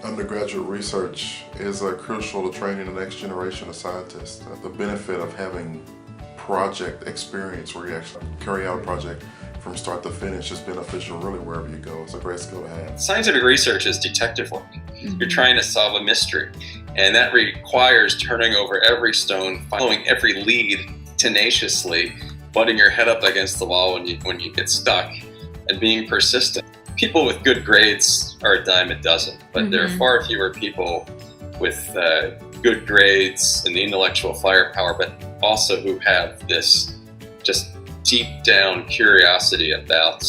Undergraduate research is crucial to training the next generation of scientists. The benefit of having project experience where you actually carry out a project from start to finish is beneficial really wherever you go. It's a great skill to have. Scientific research is detective work. You're trying to solve a mystery, and that requires turning over every stone, following every lead tenaciously, butting your head up against the wall when you get stuck, and being persistent. People with good grades are a dime a dozen, but there are far fewer people with good grades and the intellectual firepower, but also who have this just deep down curiosity about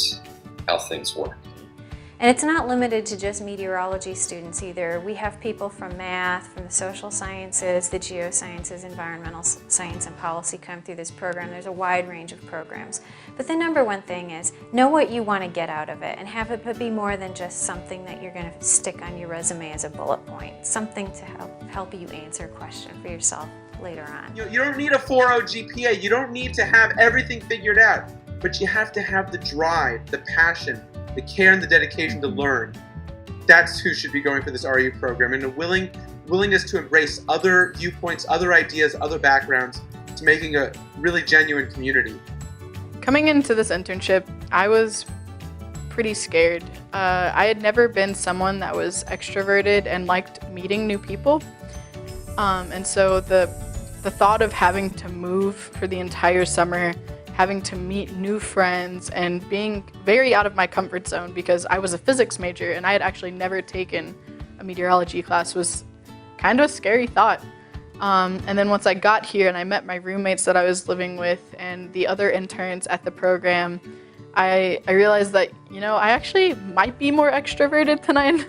how things work. And it's not limited to just meteorology students either. We have people from math, from the social sciences, the geosciences, environmental science and policy come through this program. There's a wide range of programs. But the number one thing is know what you want to get out of it and have it be more than just something that you're going to stick on your resume as a bullet point. Something to help you answer a question for yourself later on. You don't need a 4.0 GPA. You don't need to have everything figured out. But you have to have the drive, the passion, the care and the dedication to learn. That's who should be going for this RU program, and a willingness to embrace other viewpoints, other ideas, other backgrounds, to making a really genuine community. Coming into this internship, I was pretty scared. I had never been someone that was extroverted and liked meeting new people. And so the thought of having to move for the entire summer, having to meet new friends, and being very out of my comfort zone because I was a physics major and I had actually never taken a meteorology class was kind of a scary thought. And then once I got here and I met my roommates that I was living with and the other interns at the program, I realized that, I actually might be more extroverted than I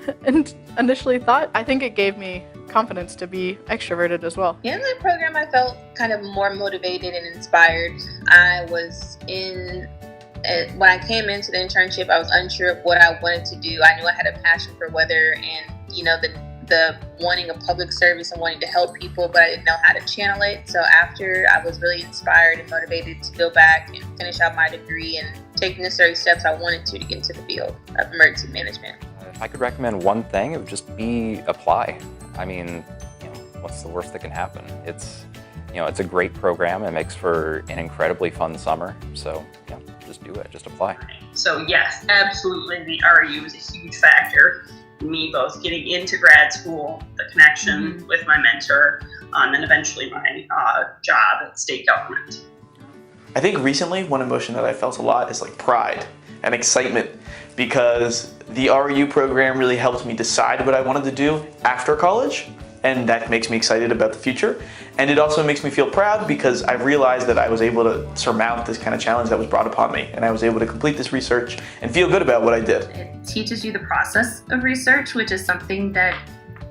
initially thought. I think it gave me confidence to be extroverted as well. In the program, I felt kind of more motivated and inspired. When I came into the internship, I was unsure of what I wanted to do. I knew I had a passion for weather and, the wanting a public service and wanting to help people, but I didn't know how to channel it. So after, I was really inspired and motivated to go back and finish out my degree and take the necessary steps I wanted to get into the field of emergency management. If I could recommend one thing, it would just be apply. I mean, what's the worst that can happen? It's a great program. It makes for an incredibly fun summer. So, just do it. Just apply. So yes, absolutely, the RU is a huge factor. Me both getting into grad school, the connection with my mentor, and eventually my job at state government. I think recently one emotion that I felt a lot is like pride and excitement, because the RU program really helped me decide what I wanted to do after college, and that makes me excited about the future. And it also makes me feel proud because I realized that I was able to surmount this kind of challenge that was brought upon me, and I was able to complete this research and feel good about what I did. It teaches you the process of research, which is something that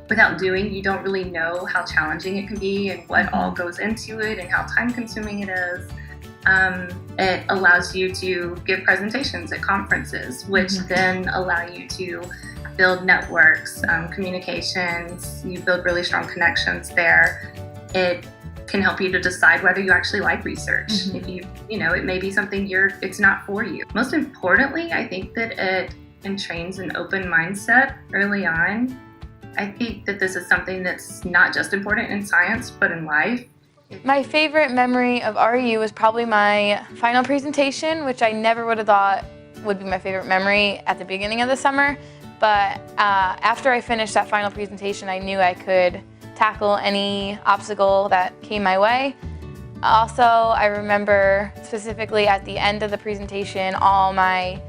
without doing, you don't really know how challenging it can be and what all goes into it and how time-consuming it is. It allows you to give presentations at conferences, which then allow you to build networks, communications. You build really strong connections there. It can help you to decide whether you actually like research. If it may be something it's not for you. Most importantly, I think that it entrains an open mindset early on. I think that this is something that's not just important in science, but in life. My favorite memory of RU was probably my final presentation, which I never would have thought would be my favorite memory at the beginning of the summer. But after I finished that final presentation, I knew I could tackle any obstacle that came my way. Also, I remember specifically at the end of the presentation, all my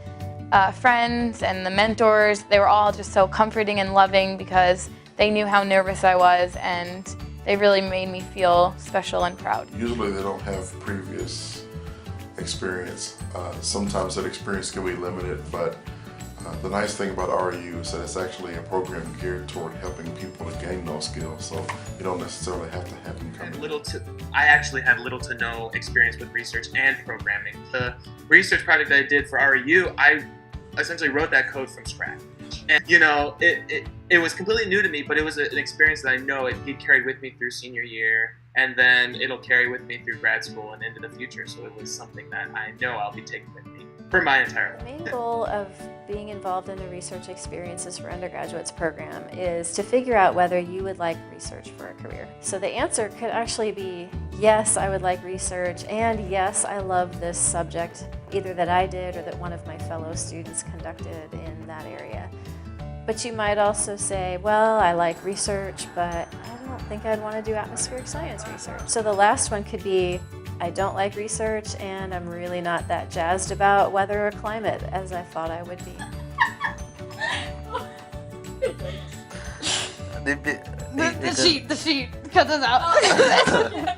friends and the mentors, they were all just so comforting and loving because they knew how nervous I was, and they really made me feel special and proud. Usually they don't have previous experience. Sometimes that experience can be limited, but the nice thing about RU is that it's actually a program geared toward helping people to gain those skills, so you don't necessarily have to have them come in. I actually had little to no experience with research and programming. The research project that I did for RU, I essentially wrote that code from scratch. And it was completely new to me, but it was an experience that I know it carried with me through senior year, and then it'll carry with me through grad school and into the future, so it was something that I know I'll be taking with me. for my entire The life. main goal of being involved in the Research Experiences for Undergraduates program is to figure out whether you would like research for a career. So the answer could actually be, yes, I would like research, and yes, I love this subject, either that I did or that one of my fellow students conducted in that area. But you might also say, well, I like research, but I don't think I'd want to do atmospheric science research. So the last one could be, I don't like research, and I'm really not that jazzed about weather or climate as I thought I would be. The sheet, cut this out.